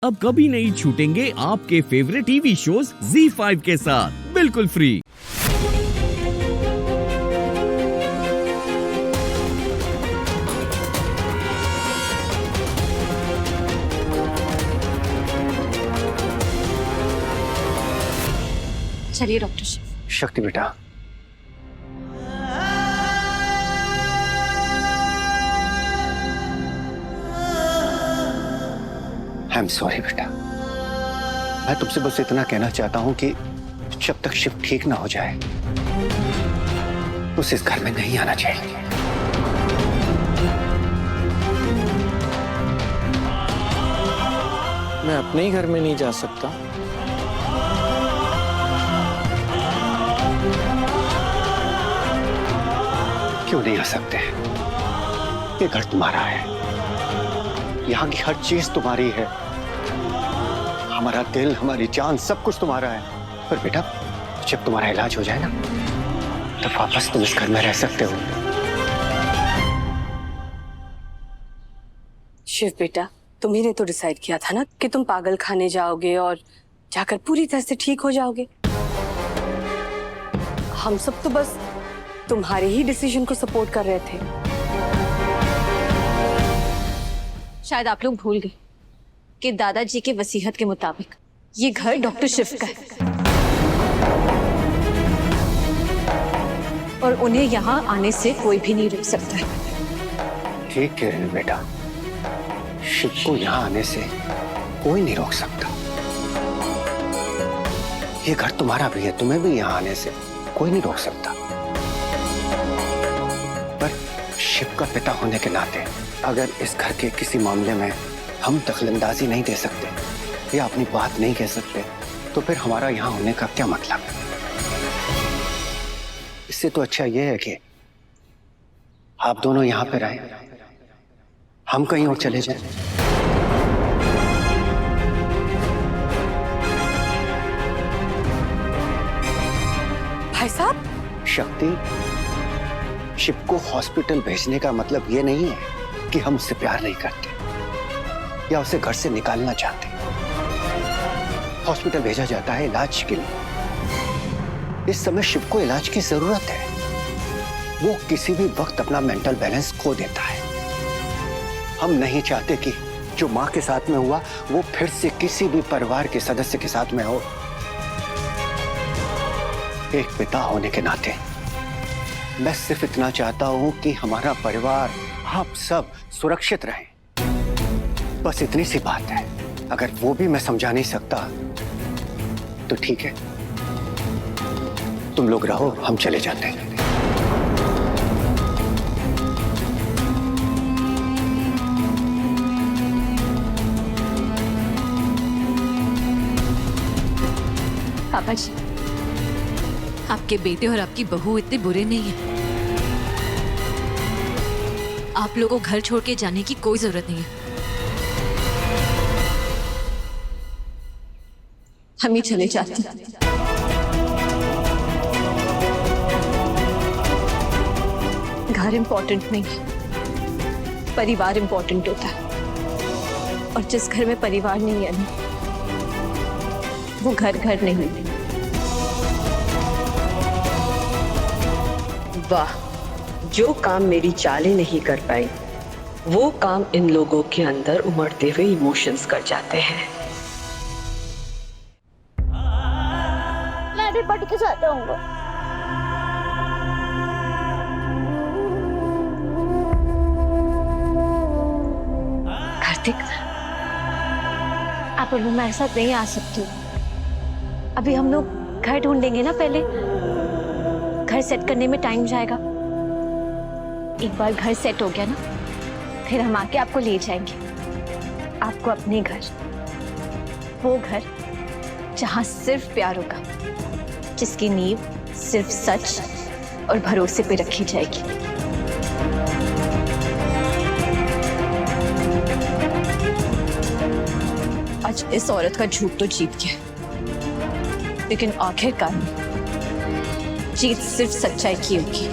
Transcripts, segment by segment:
अब कभी नहीं छूटेंगे आपके फेवरेट टीवी शोज ZEE5 के साथ बिल्कुल फ्री। चलिए डॉक्टर शिव। शक्ति बेटा, आई एम सॉरी बेटा। मैं तुमसे बस इतना कहना चाहता हूं कि जब तक शिव ठीक ना हो जाए उसे इस घर में नहीं आना चाहिए। मैं अपने ही घर में नहीं जा सकता? क्यों नहीं आ सकते? ये घर तुम्हारा है, यहाँ की हर चीज तुम्हारी है, हमारा दिल, हमारी जान, सब कुछ तुम्हारा है। पर बेटा, जब तुम्हारा इलाज हो जाए ना, तो वापस तुम इस घर में रह सकते हो। शिव बेटा, तुम्ही ने तो डिसाइड किया था ना कि तुम पागल खाने जाओगे और जाकर पूरी तरह से ठीक हो जाओगे। हम सब तो बस तुम्हारे ही डिसीजन को सपोर्ट कर रहे थे। शायद आप लोग भूल गए कि दादाजी के वसीयत के मुताबिक ये घर डॉक्टर शिव का है और उन्हें यहाँ आने से कोई भी नहीं रोक सकता है। ठीक कह रहे हो बेटा, शिव को यहाँ आने से कोई नहीं रोक सकता। ये घर तुम्हारा भी है, तुम्हें भी यहाँ आने से कोई नहीं रोक सकता। पर शिव का पिता होने के नाते अगर इस घर के किसी मामले में हम दखलंदाजी नहीं दे सकते या अपनी बात नहीं कह सकते, तो फिर हमारा यहाँ होने का क्या मतलब है? इससे तो अच्छा यह है कि आप दोनों यहाँ पे रहें, हम कहीं और चले जाएं। भाई साहब, शक्ति, शिव को हॉस्पिटल भेजने का मतलब ये नहीं है कि हम उससे प्यार नहीं करते या उसे घर से निकालना चाहते। हॉस्पिटल भेजा जाता है इलाज के लिए। इस समय शिव को इलाज की जरूरत है। वो किसी भी वक्त अपना मेंटल बैलेंस खो देता है। हम नहीं चाहते कि जो माँ के साथ में हुआ वो फिर से किसी भी परिवार के सदस्य के साथ में हो। एक पिता होने के नाते मैं सिर्फ इतना चाहता हूं कि हमारा परिवार, आप सब सुरक्षित रहें। बस इतनी सी बात है। अगर वो भी मैं समझा नहीं सकता तो ठीक है, तुम लोग रहो, हम चले जाते हैं। पापा जी, आपके बेटे और आपकी बहू इतने बुरे नहीं हैं। आप लोगों को घर छोड़ के जाने की कोई जरूरत नहीं है। हम ही चले जाते हैं। घर इम्पोर्टेंट नहीं है, परिवार इम्पोर्टेंट होता है। और जिस घर में परिवार नहीं है ना, वो घर घर नहीं है। वाह, जो काम मेरी चालें नहीं कर पाई वो काम इन लोगों के अंदर उमड़ते हुए इमोशंस कर जाते हैं। मैं भी पढ़ के जाता हूँ। कार्तिक, आप लोग मेरे साथ नहीं आ सकते। अभी हम लोग घर ढूंढेंगे ना, पहले घर सेट करने में टाइम जाएगा। एक बार घर सेट हो गया ना, फिर हम आके आपको ले जाएंगे, आपको अपने घर, वो घर जहां सिर्फ प्यार होगा, जिसकी नींव सिर्फ सच और भरोसे पे रखी जाएगी। आज इस औरत का झूठ तो जीत गया, लेकिन आखिरकार जीत सिर्फ सच्चाई की होगी।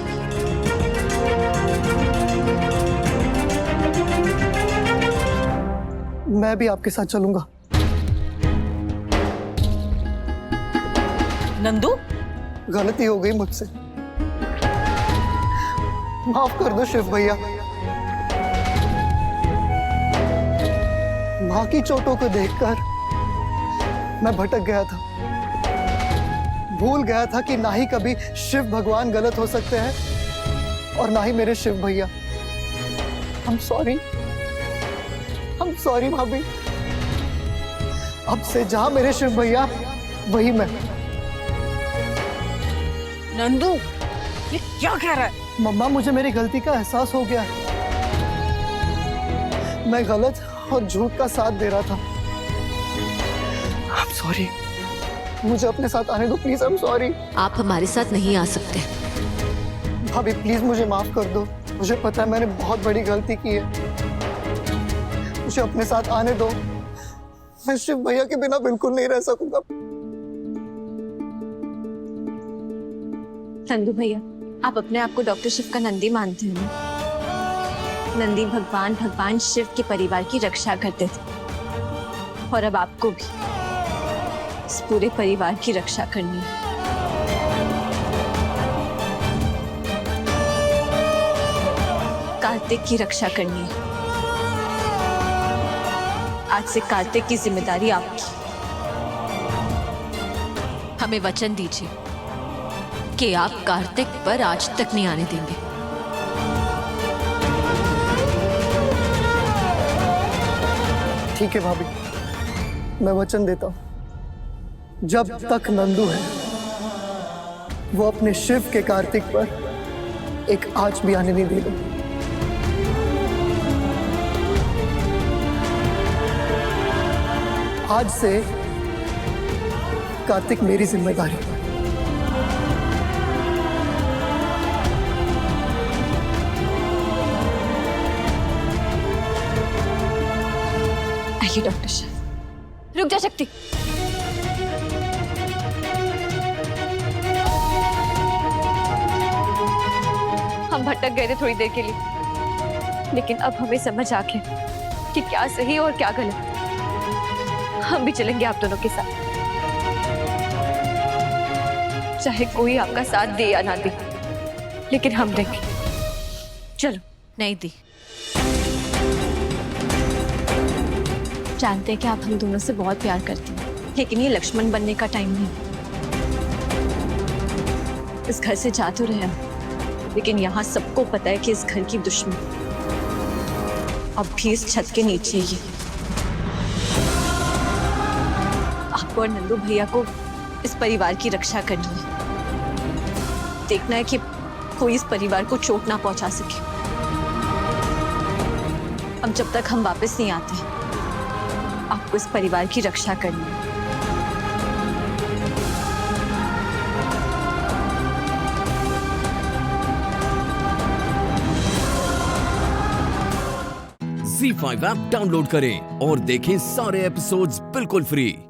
मैं भी आपके साथ चलूंगा। नंदू, गलती हो गई मुझसे, माफ कर दो शिव भैया। माँ की चोटों को देखकर मैं भटक गया था, भूल गया था कि ना ही कभी शिव भगवान गलत हो सकते हैं और ना ही मेरे शिव भैया। I'm sorry भाभी। अब से जहां मेरे शिव भैया वही मैं। नंदू, ये क्या कह रहा है? मम्मा, मुझे मेरी गलती का एहसास हो गया। मैं गलत और झूठ का साथ दे रहा था। I'm sorry। मुझे अपने साथ आने दो प्लीज। I'm sorry। आप हमारे साथ नहीं आ सकते। भाभी प्लीज मुझे माफ कर दो। मुझे पता है मैंने बहुत बड़ी गलती की है। मुझे अपने साथ आने दो। मैं शिव भैया के बिना बिल्कुल नहीं रह सकूंगा। नंदू भैया, आप अपने आप को डॉक्टर शिव का नंदी मानते हैं ना? नंदी भगवान शिव के परिवार की रक्षा करते थे और अब आपको भी इस पूरे परिवार की रक्षा करनी है। कार्तिक की रक्षा करनी है। आज से कार्तिक की जिम्मेदारी आपकी। हमें वचन दीजिए कि आप कार्तिक पर आज तक नहीं आने देंगे। ठीक है भाभी, मैं वचन देता हूं, जब तक नंदू है वो अपने शिव के कार्तिक पर एक आंच भी आने नहीं देगा। आज से कार्तिक मेरी जिम्मेदारी है। आइए डॉक्टर शिव। रुक जा शक्ति। हम भटक गए थे थोड़ी देर के लिए, लेकिन अब हमें समझ आ गया कि क्या सही और क्या गलत। हम भी चलेंगे आप दोनों के साथ, चाहे कोई आपका साथ दे या ना दे, लेकिन हम देंगे। चलो। नहीं दी। जानते हैं कि आप हम दोनों से बहुत प्यार करते हैं, लेकिन ये लक्ष्मण बनने का टाइम नहीं। इस घर से जा तो रहे हैं, लेकिन यहाँ सबको पता है कि इस घर की दुश्मन अब भी इस छत के नीचे ही। आपको और नंदू भैया को इस परिवार की रक्षा करनी है। देखना है कि कोई इस परिवार को चोट ना पहुंचा सके। अब जब तक हम वापस नहीं आते, आपको इस परिवार की रक्षा करनी है। Z5 ऐप डाउनलोड करें और देखें सारे एपिसोड्स बिल्कुल फ्री।